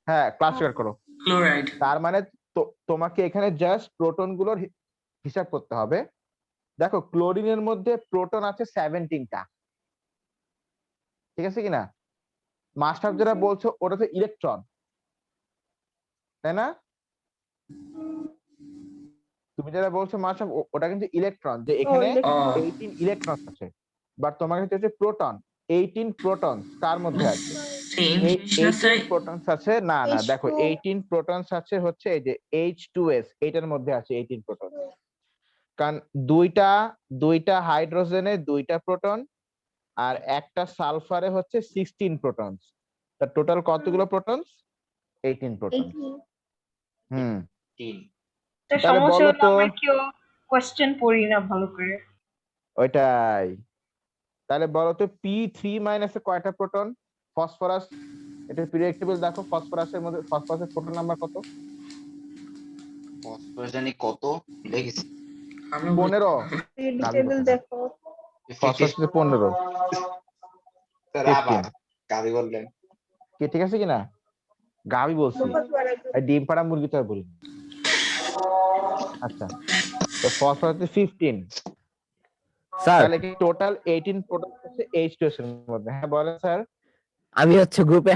হ্যাঁ ক্লাসিফাই করো। ক্লোরাইড। তার মানে তোমাকে এখানে জাস্ট প্রোটন গুলোর হিসাব করতে হবে। দেখো ক্লোরিনের মধ্যে প্রোটন আছে 17টা, ঠিক আছে কিনা? মাস্টার যেটা বলছো ওটা তো ইলেকট্রন, তাই না? তুমি যেটা বলছো মাস্টার ওটা কিন্তু ইলেকট্রন, যে এখানে 18 ইলেকট্রন আছে। বাট তোমার কাছে হচ্ছে প্রোটন, 18 প্রোটন কার মধ্যে আছে? সেম এই জিনিস না 18 স্যার? প্রোটনস আছে, না না দেখো 18 প্রোটনস আছে হচ্ছে এই যে H2S, এটার মধ্যে আছে 18 প্রোটন। কারণ দুইটা দুইটা হাইড্রোজেনে দুইটা প্রোটন আর একটা সালফারে হচ্ছে 16 প্রোটনস। তা টোটাল কতগুলো প্রোটনস? 18 প্রোটনস। হুম তাহলে সমস্যা বলো হলো তো, আমরা কেউ কোশ্চেন পড়ি না ভালো করে। ওইটাই। তাহলে বলো তো P3 মাইনাসে কয়টা প্রোটন? ফসফরাস, এটা পিরিয়ডিক টেবিল দেখো, ফসফরাসের মধ্যে ফসফরাসের প্রোটন নাম্বার কত? ফসফরাস জানি কত দেখেছি, 15। টেবিল দেখো। ফসফরাসের 15, আবার গাবি বললেন কি ঠিক আছে কিনা? গাবি বলছি, ডিম পাড়া মুরগি তো আর বলি। আচ্ছা, তো ফসফরাস 15, স্যার তাহলে কি টোটাল 18 প্রোটন হচ্ছে H2S এর মধ্যে। হ্যাঁ বলেন স্যার। আমি হচ্ছে গ্রুপে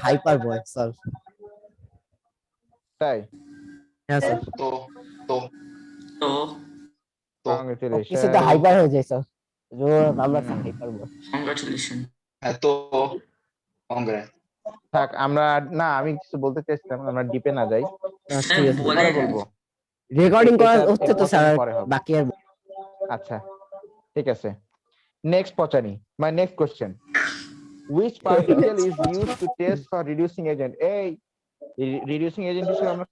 হাইপার বয় স্যার। তাই? হ্যাঁ স্যার, তো তো তো কিছুটা কংগ্রেচুলেশন। হাইপার হয়ে যায় স্যার, আমরা হাইপার বয়। কংগ্রাচুলেশন। হ্যাঁ তো কংগ্রেস। থাক আমরা, না আমি কিছু বলতে চাইছিলাম, আমরা ডিপে না যাই, স্যার ঠিক আছে, বলে পরে বলবো। রেকর্ডিং করা এটা হচ্ছে তো স্যার, পরে হবে। বাকি আর আচ্ছা ঠিক আছে, নেক্সট পচানি, my next question, which particle is used to test for reducing agent? এই রিডিউসিং এজেন্ট হিসেবে আমরা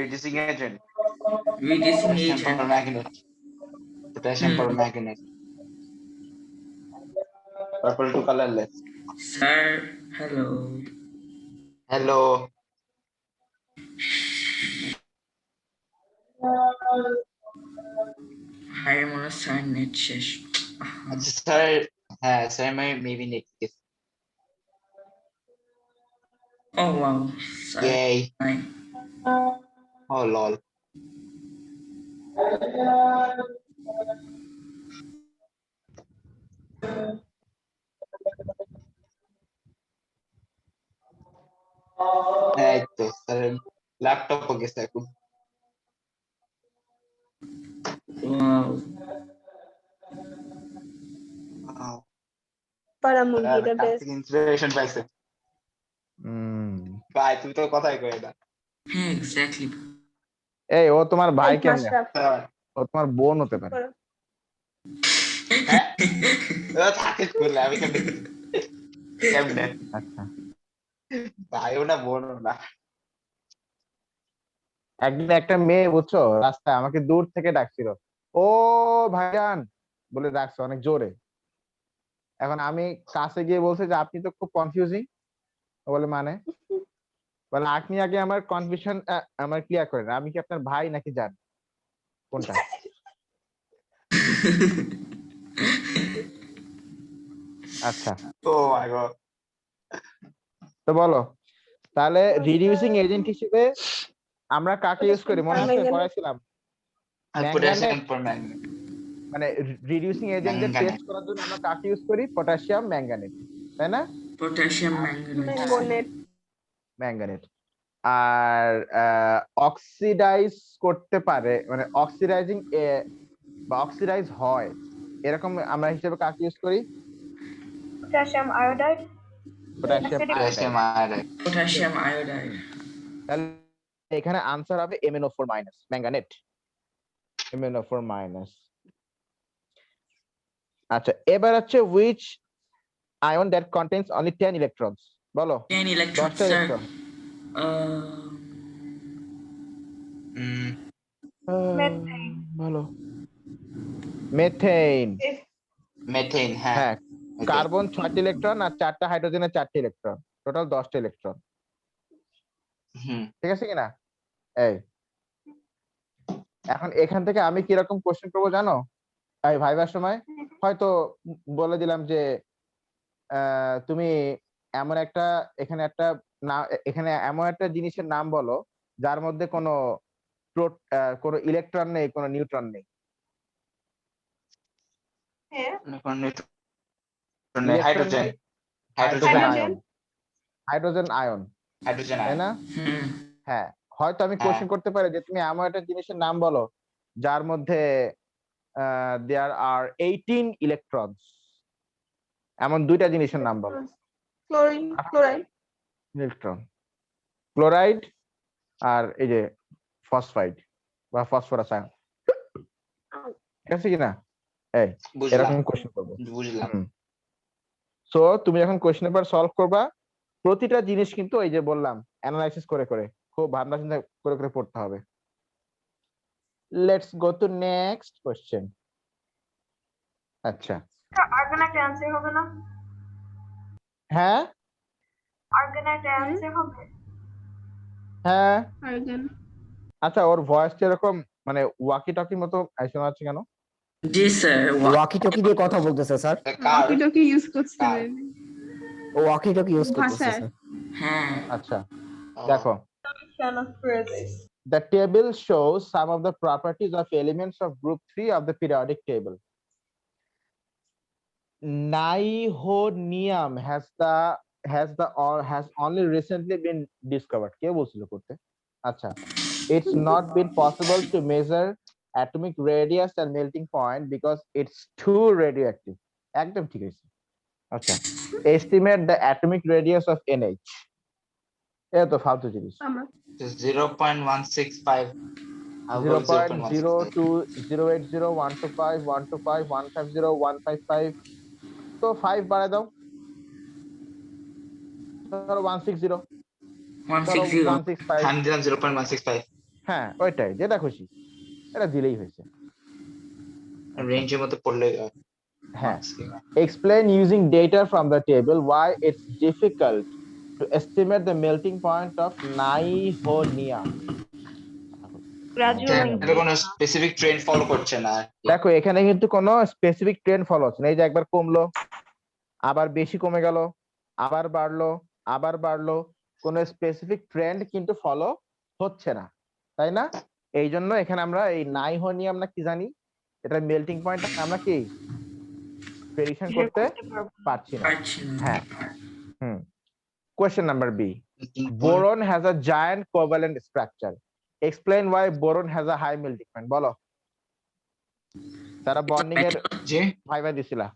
reducing agent, reducing potassium agent. Permanganate, potassium permanganate, purple to colourless. Sir hello. Hello, hi মনে স্যার নেট শেষ। আচ্ছা sir, হ্যাঁ sir maybe next. ও wow sir Yay. নাই। Oh lol. এই তো স্যার ল্যাপটপ গেছে এখন। ওয়াও পাড়া মুরগিটা বেশ। ইন্সপিরেশন পাইছে ভাই, তুমি তো কথাই কই না। হ্যাঁ এক্স্যাক্টলি। এই ও তোমার ভাই কেমনে? হ্যাঁ, ও তোমার বোন হতে পারে। ও থাকে করলে আমি কেমনে আচ্ছা, ভাইও না বোনও না। একদিন একটা মেয়ে বুঝছো রাস্তায় আমাকে দূর থেকে ডাকছিল, ও ভাইজান বলে ডাকছে অনেক জোরে। এখন আমি কাছে গিয়ে বলছি যে আপনি তো খুব কনফিউজিং। বলে মানে? বলে আপনি আগে আমার কনফিউশন আমার ক্লিয়ার করেন, আমি কি আপনার ভাই নাকি জান, কোনটা? আচ্ছা ও মাই গড। তো বলো তাহলে রিডিউসিং এজেন্ট হিসেবে আমরা কাকে ইউজ করি? মনে আছে পড়াইছিলাম, পটাশিয়াম পারম্যাঙ্গানেট, মানে রিডিউসিং এজেন্টের টেস্ট করার জন্য আমরা কাকে ইউজ করি? পটাশিয়াম ম্যাঙ্গানেট, তাই না? Potassium manganate. ম্যাঙ্গানেট। আর অক্সিডাইজ করতে পারে, মানে অক্সিডাইজিং বা অক্সিডাইজ হয় এরকম আমরা হিসেবে কাকে ইউজ করি? Potassium iodide. Potassium potassium iodide. Potassium iodide. তাহলে এখানে আনসার হবে MnO4 minus, manganate, MnO4 minus. আচ্ছা এবার হচ্ছে which ion that contains only 10 electrons? বলো 10 electrons 10টা স্যার। ইলেকট্রন। বলো মেথেন। মেথেন, হ্যাঁ হ্যাঁ, কার্বন 6টি ইলেকট্রন আর 4টা হাইড্রোজেনের 4টি ইলেকট্রন, টোটাল 10টা ইলেকট্রন, ঠিক আছে কিনা? এই এখন এখান থেকে আমি কিরকম কোশ্চেন করবো জানো? ভাইবার সময় হয়তো বলে দিলাম যে তুমি এমন একটা এখানে একটা এখানে এমন একটা জিনিসের নাম বলো যার মধ্যে কোনো ইলেকট্রন নেই, কোনো নিউট্রন নেই। হ্যাঁ, ইলেকট্রন হাইড্রোজেন নেই, hydrogen hydrogen. Hydrogen ion, hydrogen তাই না? হুম হ্যাঁ, হয়তো আমি হ্যাঁ। কোশ্চেন করতে পারি যে তুমি এমন একটা জিনিসের নাম বলো যার মধ্যে দেয়ার আর 18 ইলেকট্রনস, এমন দুইটা জিনিসের নাম বলো। Chlorine, chloride. ইলেকট্রন, ক্লোরাইড আর এই যে ফসফাইড বা ফসফরাস আয়ন, ঠিক আছে কিনা? এই বুঝলাম এরকম কোশ্চেন করবো। বুঝলাম। সো তুমি যখন কোশ্চেন পেপার সলভ করবা, প্রতিটা জিনিস কিন্তু এই যে বললাম অ্যানালাইসিস করে করে, খুব ভাবনা চিন্তা করে করে পড়তে হবে। Let's go to next question. আচ্ছা, আর্গন একটা অ্যান্সার হবে না? হ্যাঁ আর্গন একটা অ্যান্সার হবে? হ্যাঁ, আর্গন। আচ্ছা ওর ভয়েসটা এরকম মানে ওয়াকি টকির মতো শোনা যাচ্ছে কেন? জি স্যার ওয়াকি টকি দিয়ে কথা বলতেছে স্যার, কার ওয়াকি ইউজ করছে কার? maybe। ওয়াকি টকি ইউজ করতেছে ভাষায়। স্যার। হ্যাঁ আচ্ছা দেখো, Kind of phrases. the table shows some of the properties of elements of group 3 of the periodic table. Nihonium has only recently been discovered. কে বলছিল করতে? আচ্ছা, it's not been possible to measure atomic radius and melting point because it's too radioactive. একদম ঠিক আছে। আচ্ছা, estimate the atomic radius of NH. এটা তো ফালতু জিনিস। 0.165 0.02 080 125 125 150 155 তো 5 বাড়ায় দাও, ধরো 160, ধরো 160 165। আমি দিলাম 0.165 হ্যাঁ ওইটাই, যেটা খুশি এটা দিলেই হয়েছে। রেঞ্জের মধ্যে পড়লে হ্যাঁ, explain using data from the table why it's difficult to estimate the melting point of nihonium. Gradual এটা কোনো স্পেসিফিক ট্রেন্ড ফলো করছে না। দেখো এখানে কিন্তু কোনো স্পেসিফিক ট্রেন্ড ফলো হচ্ছে না। এই যে একবার কমলো, আবার বেশি কমে গেল, আবার বাড়লো, আবার বাড়লো, কোনো স্পেসিফিক ট্রেন্ড কিন্তু ফলো হচ্ছে না, তাই না? এই জন্য এখানে আমরা এই নাইহোনিয়াম না কি জানি, এটা মেল্টিং পয়েন্ট আমরা কি প্রেডিকশন করতে পারছি না। পারছি না। হ্যাঁ, Question number B. Boron has a giant covalent structure. Explain why boron has a high melting point. বলো, তারা বন্ডিং এর যে ভাইবা দিছিলা।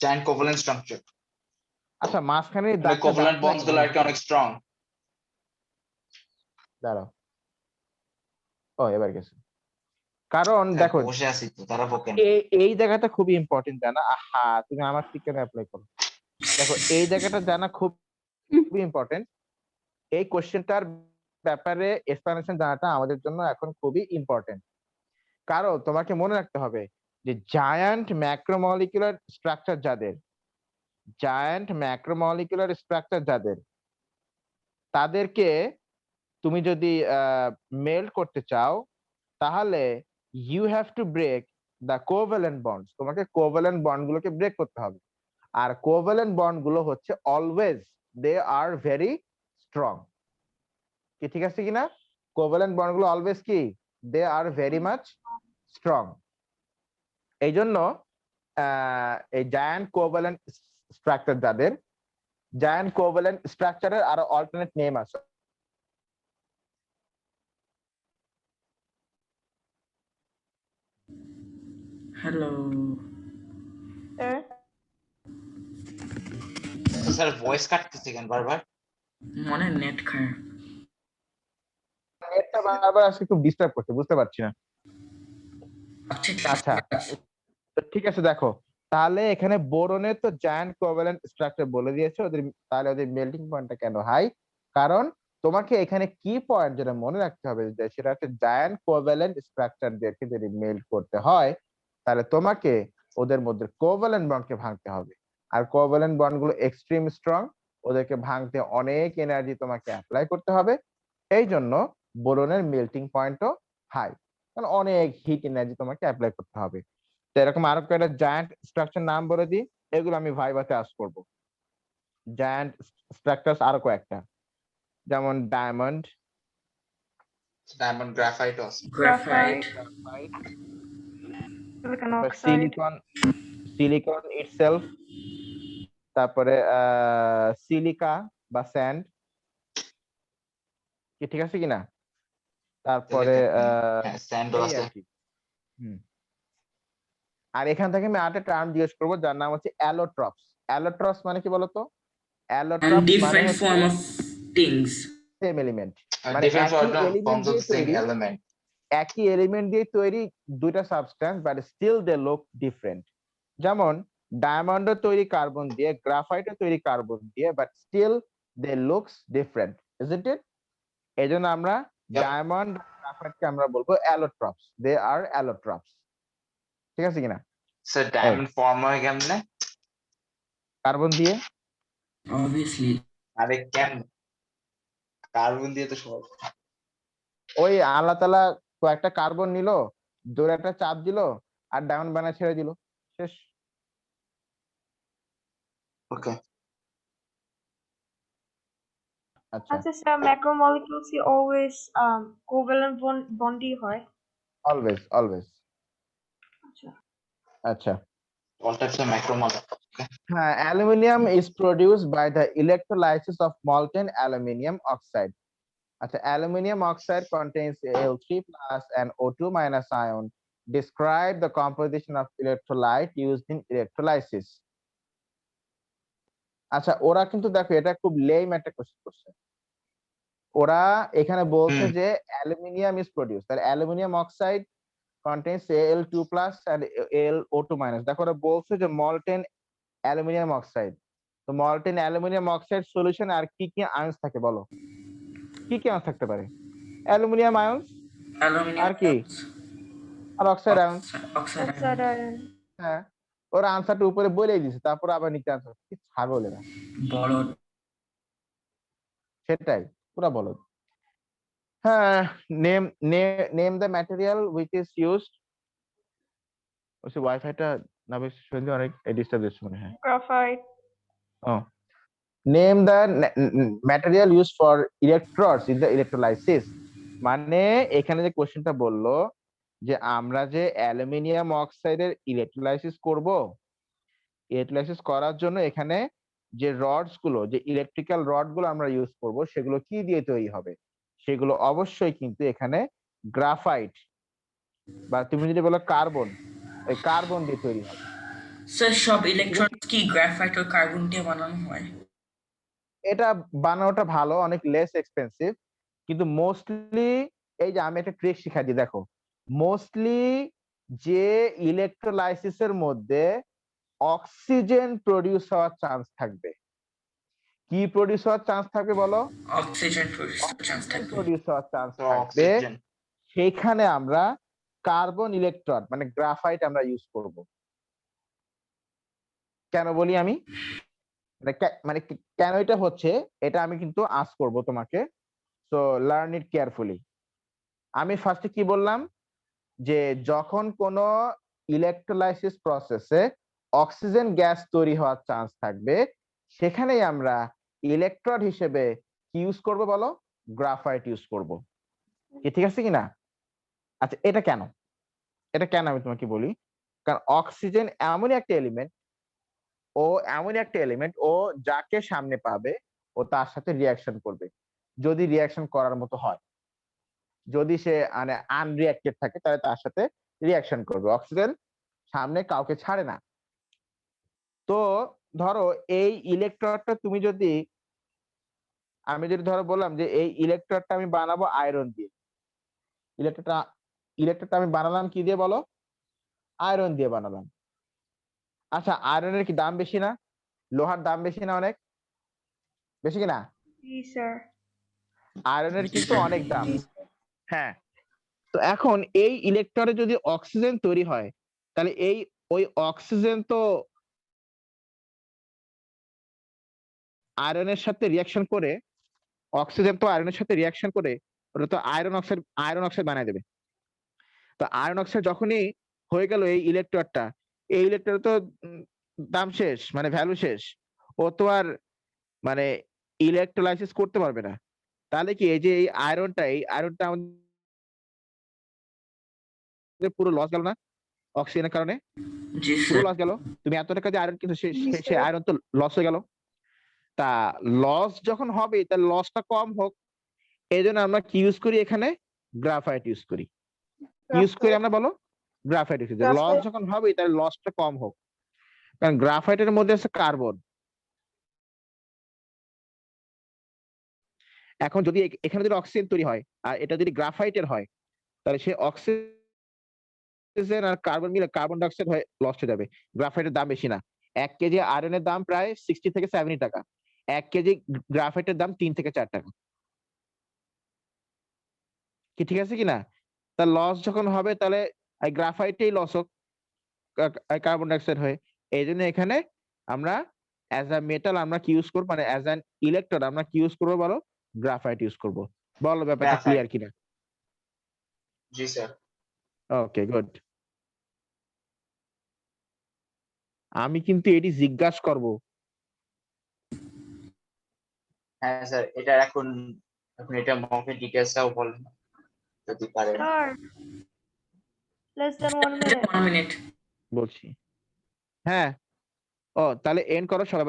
জায়ান্ট কোভালেন্ট স্ট্রাকচার, আচ্ছা মাঝখানে কোভালেন্ট বন্ডস গুলো আর কি অনেক স্ট্রং। দাঁড়াও, ও এবার গেছে। কারণ দেখো বসে আছি তো, তারা বকেন। এই জায়গাটা খুবই ইম্পর্টেন্ট জানা। আহা, তুমি আমার ঠিকানা অ্যাপ্লাই করো। দেখো এই জায়গাটা জানা খুবই ইম্পর্টেন্ট। এই কোশ্চেনটার ব্যাপারে এক্সপ্লানেশন জানাটা আমাদের জন্য এখন খুবই ইম্পর্টেন্ট। কারণ তোমাকে মনে রাখতে হবে যে জায়ান্ট ম্যাক্রোমলিকুলার স্ট্রাকচার যাদের তাদেরকে তুমি যদি মেল্ট করতে চাও, তাহলে you have to break the covalent bonds. তোমাকে কোভ্যালেন্ট বন্ড গুলোকে ব্রেক করতে হবে। আর কোভ্যালেন্ট বন্ড গুলো হচ্ছে always they are very strong. কি ঠিক আছে কিনা? কোভ্যালেন্ট বন্ড গুলো অলওয়েজ কি they are very much strong. এই জন্য এই জায়ান্ট কোভ্যালেন্ট স্ট্রাকচারের আরো অল্টারনেট নেম আছে। হ্যালো স্যার ভয়েস কাটতেছে কেন বারবার? মনে নেট খায়। নেটটা বারবার আজকে একটু ডিস্টার্ব করছে, বুঝতে পারছি না। আচ্ছা তো ঠিক আছে, দেখো তাহলে এখানে বোরনের তো জায়ান্ট কোভ্যালেন্ট স্ট্রাকচার বলে দিয়েছে ওদের, তাহলে ওদের মেল্টিং পয়েন্টটা কেন হাই? কারণ তোমাকে এখানে কি পয়েন্ট যেটা মনে রাখতে হবে যে সেটা হচ্ছে জায়ান্ট কোভ্যালেন্ট স্ট্রাকচারদেরকে যদি মেল্ট করতে হয় তাহলে তোমাকে ওদের মধ্যে কোভ্যালেন্ট বন্ডকে ভাঙতে হবে। আর কোভ্যালেন্ট বন্ডগুলো এক্সট্রিম স্ট্রং, ওদেরকে ভাঙতে অনেক এনার্জি তোমাকে অ্যাপ্লাই করতে হবে। এই জন্য বোরনের মেল্টিং পয়েন্টও হাই, কারণ অনেক হিট এনার্জি তোমাকে অ্যাপ্লাই করতে হবে। তো এরকম আরো কয়েকটা জায়ান্ট স্ট্রাকচার নাম বলে দিই, এগুলো আমি ভাইভাতে আস করব। জায়ান্ট স্ট্রাকচারস আরো কয়েকটা, যেমন ডায়মন্ড, ডায়মন্ড গ্রাফাইট আছে। Graphite, silicon oxide, silicon, silicon itself, তারপরে সিলিকা বা স্যান্ড, কি ঠিক আছে কিনা? তারপরে হ্যাঁ স্যান্ডও এই আছে। আর কি। আর এখান থেকে আমি আরেকটা টার্ম জিজ্ঞেস করবো যার নাম হচ্ছে অ্যালোট্রপস। অ্যালোট্রপস মানে কি বলতো? and অ্যালোট্রপস মানে different হচ্ছে form of things. Same element, মানে ডিফারেন্ট একই এলিমেন্ট ফর্মস অফ দিয়ে সেম তৈরি, এলিমেন্ট। একই এলিমেন্ট দিয়ে তৈরি দুইটা substance, but still they look different. যেমন ডায়মন্ডের তৈরি কার্বন দিয়ে, গ্রাফাইটের তৈরি কার্বন দিয়ে, but still they looks different, isn't it? এই জন্য আমরা Yep. ডায়মন্ড গ্রাফাইটকে আমরা বলবো অ্যালোট্রপস, দে আর অ্যালোট্রপস, ঠিক আছে কিনা? স্যার ডায়মন্ড ফর্ম হয় কেমনে? কার্বন দিয়ে। Obviously. আরে কেন কার্বন দিয়ে তো সহজ। ওই আল্লাহ তাআলা কয়েকটা কার্বন নিল, জোরে একটা চাপ দিল, আর ডায়মন্ড বানায় ছেড়ে দিল, শেষ। ওকে। আচ্ছা, আচ্ছা স্যার, macromolecules কি always covalent bondই হয়? Always always. আচ্ছা। আচ্ছা, All types of macromolecules. হ্যাঁ, aluminium is produced by the electrolysis of molten aluminium oxide. আচ্ছা, aluminium oxide contains Al3+ and O2- ion. Describe the composition of electrolyte used in electrolysis. আচ্ছা, ওরা কিন্তু দেখো এটা খুব লেম একটা কোশ্চেন করছে। ওরা এখানে বলছে যে অ্যালুমিনিয়াম ইজ প্রোডিউসড, তাহলে aluminium oxide contains Al2+ and AlO2-। দেখো ওরা বলছে যে molten অ্যালুমিনিয়াম অক্সাইড। তো molten অ্যালুমিনিয়াম অক্সাইড সলিউশন আর কি কি আয়নস থাকে বলো? কি কি আয়নস থাকতে পারে? অ্যালুমিনিয়াম আয়নস, Aluminium আর কি? ions, আর oxide ions. oxide Oxide ions. ion. হ্যাঁ, ওরা আনসারটা উপরে বলেই দিছে, তারপর আবার নিচে আনসার, কি ছাগল এরা। বলদ। সেটাই, পুরা বলো। হ্যাঁ, name name the material which is used. ওই ওয়াইফাইটা না বেশ শুনতে অনেক ডিস্টার্ব দিচ্ছে মনে হয়। Graphite. Name the material used for electrodes in the electrolysis. মানে এখানে যে কোশ্চেনটা বললো যে আমরা যে অ্যালুমিনিয়াম অক্সাইডের ইলেকট্রোলাইসিস করব, ইলেকট্রোলাইসিস করার জন্য এখানে যে রডস গুলো, যে ইলেকট্রিক্যাল রড গুলো আমরা ইউজ করব, সেগুলো কি দিয়ে তৈরি হবে? সেগুলো অবশ্যই কিন্তু এখানে গ্রাফাইট বা তুমি যদি বলো কার্বন, ওই কার্বন দিয়ে তৈরি হবে। স্যার সব ইলেকট্রনিক্স কি গ্রাফাইট ও কার্বন দিয়ে বানানো হয়? এটা বানানোটা ভালো, অনেক লেস এক্সপেন্সিভ, কিন্তু মোস্টলি এই যে আমি একটা ট্রিক শিখাই দিই, দেখো মোস্টলি যে ইলেকট্রোলাইসিসের মধ্যে অক্সিজেন প্রডিউস হওয়ার চান্স থাকবে, কি প্রডিউস হওয়ার চান্স থাকবে বলো? অক্সিজেন চান্স থাকবে। প্রডিউস হওয়ার চান্স তো থাকবে, অক্সিজেন। সেইখানে আমরা কার্বন ইলেকট্রন মানে গ্রাফাইট আমরা ইউজ করব। কেন বলি আমি, মানে কেন এটা হচ্ছে, এটা আমি কিন্তু আস্ক করব তোমাকে, সো লার্ন ইট কেয়ারফুলি। আমি ফার্স্টে কি বললাম, যে যখন কোনো ইলেকট্রোলাইসিস প্রসেসে অক্সিজেন গ্যাস তৈরি হওয়ার চান্স থাকবে, সেখানেই আমরা ইলেকট্রোড হিসেবে কি ইউজ করব বলো? গ্রাফাইট ইউজ করব, কি ঠিক আছে কিনা? আচ্ছা, এটা কেন, এটা কেন আমি তোমাকে বলি, কারণ অক্সিজেন এমন একটা এলিমেন্ট, ও যাকে সামনে পাবে ও তার সাথে রিয়াকশন করবে, যদি রিয়াকশন করার মতো হয়। যদি সে মানে আনরিঅ্যাক্টেড থাকে তাহলে তার সাথে রিয়াকশন করবে। অক্সিজেন সামনে কাউকে ছাড়ে না। তো ধরো এই ইলেকট্রোডটা তুমি যদি, আমি যদি ধরো বললাম যে এই ইলেকট্রোডটা আমি বানাবো আয়রন দিয়ে, ইলেকট্রোডটা আমি বানালাম কি দিয়ে বলো? আয়রন দিয়ে বানালাম। আচ্ছা, আয়রনের কি দাম বেশি না? লোহার দাম বেশি না? অনেক বেশি কিনা? Yes, sir. আয়রনের কিন্তু অনেক দাম। হ্যাঁ, তো এখন এই ইলেকট্রনে যদি অক্সিজেন তৈরি হয়, তাহলে ওই অক্সিজেন তো আয়রনের সাথে রিয়াকশন করে, অক্সিজেন তো আয়রনের সাথে রিয়াকশন করে ওটা তো আয়রন অক্সাইড বানায় দেবে। তো আয়রন অক্সাইড যখনই হয়ে গেল এই ইলেকট্রনটা, এই ইলেকট্রন তো দাম শেষ, মানে ভ্যালু শেষ, ও তো আর মানে ইলেকট্রোলাইসিস করতে পারবে না। তাহলে কি এই যে এই আয়রনটা আমাদের পুরো লস গেল না অক্সিজেনের কারণে? জি পুরো স্যার। লস গেল। তুমি এত টাকা যে আয়রন কিন্তু জি, সে স্যার। আয়রন তো লস হয়ে গেল। তা লস যখন হবে তার লসটা কম হোক, এই জন্য আমরা কি ইউজ করি এখানে? গ্রাফাইট ইউজ করি। ইউজ করি আমরা, বলো? গ্রাফাইট ইউজ করি। লস Graphite. যখন হবে তার লসটা কম হোক, কারণ গ্রাফাইটের মধ্যে আছে কার্বন। এখন যদি এখানে যদি অক্সিজেন তৈরি হয় আর এটা যদি গ্রাফাইটের হয়, তাহলে সে অক্সিজেন আর কার্বন মিলে কার্বন ডাইঅক্সাইড হয়ে লস্ট হয়ে যাবে। গ্রাফাইটের দাম বেশি না। 1 কেজি আয়রনের দাম প্রায় 60 থেকে 70 টাকা। 1 কেজি গ্রাফাইটের দাম 3 থেকে 4 টাকা। কি ঠিক আছে কিনা? তা লস যখন হবে তাহলে এই গ্রাফাইটেই লস হোক কার্বন ডাইঅক্সাইড হয়ে। এই জন্য এখানে আমরা অ্যাজ আ মেটাল আমরা কি ইউজ করবো, মানে অ্যাজ অ্যান ইলেকট্রোড আমরা কি ইউজ করবো বলো? গ্রাফাইট ইউজ করবো। বলো ব্যাপারটা Graphite. ক্লিয়ার কিনা? জি স্যার। ওকে, গুড। আমি কিন্তু এটি জিজ্ঞাসা করব। হ্যাঁ স্যার, এটা এখন এটা মকে ডিটেলসটাও বলেন যদি পারেন। Sir, less than 1 minute. 1 minute. বলছি। হ্যাঁ, ও তাহলে এন্ড করো সবাই।